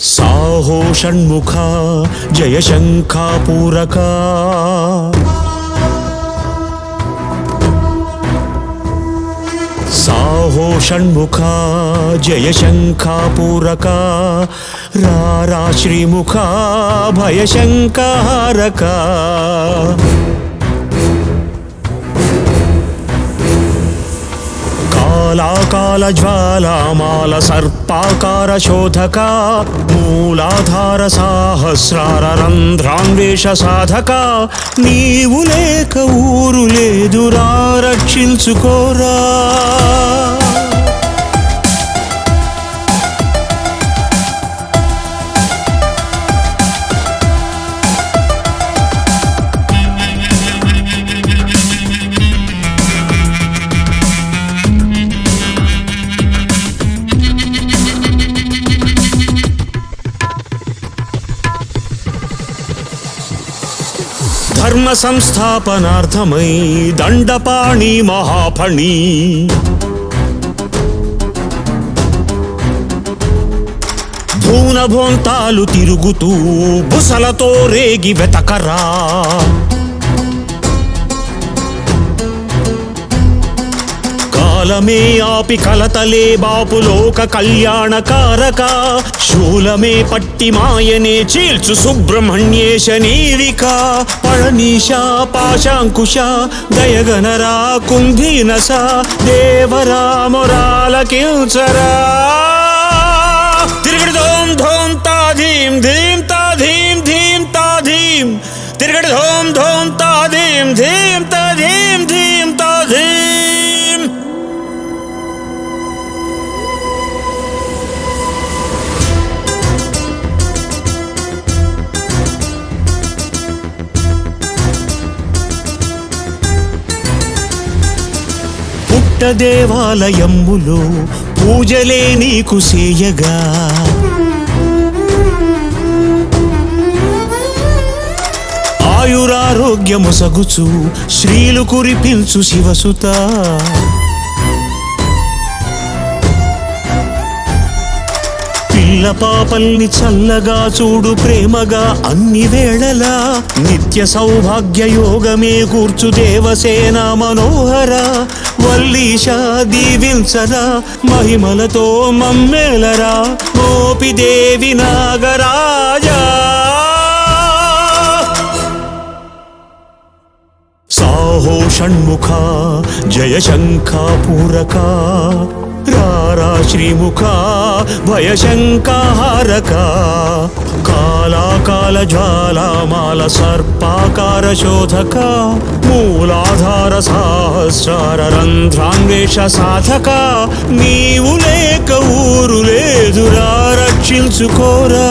సాహో షణ్ముఖ జయ శంఖాపూరక సాహో షణ్ముఖ జయ శంఖాపూరక రారా శ్రీముఖ భయ శంఖహారక కాళాకాల జ్వాలామాల సర్పాకార శోధక మూలాధార సహస్రార రంధ్రాన్వేష సాధక నీవు లేక ఊరు లేదురా రక్షించుకోరా ధర్మ సంస్థాపనార్థమై దండపాణి మహాఫణి భూనభోంతాలు తిరుగుతూ బుసలతో రేగి వెతకరా కాలమే ఆపి కలతలే బాపు లోక కళ్యాణకారక శూలమే పట్టి మాయనే చీల్చు సుబ్రహ్మణ్యేశ నీవిక పళనీశ పాశాంకుశ దయగనరా కుంభీనస దేవరా మొరాలకించరా తిరిగడి ధోం ధోం తా ధీం ధీం తా ధీం ధీం తా ధీం తిరిగడి ధోం ధోం తా ధీం ధీం తా ధీం ధీం తా ధీం. దేవాలయములో పూజలే నీకు సేయగా ఆయురారోగ్యము సగుచు శ్రీలు కురిపించు శివసుత పిల్ల పాపల్ని చల్లగా చూడు ప్రేమగా అన్ని వేళలా నిత్య సౌభాగ్య యోగమే కూర్చు దేవసేన మనోహర వల్లీశ దీవించరా మహిమలతో మమ్మేలరా గోపిదేవి నాగరాజా సాహో షణ్ముఖ జయ శంఖాపూరక రారా శ్రీముఖ భయ శంఖహారక కాళాకాల జ్వాలామాల సర్పాకార శోధక మూలాధార సహస్రార రంధ్రాన్వేష సాధక నీవు లేక ఊరు లేదురా రక్షించుకోరా.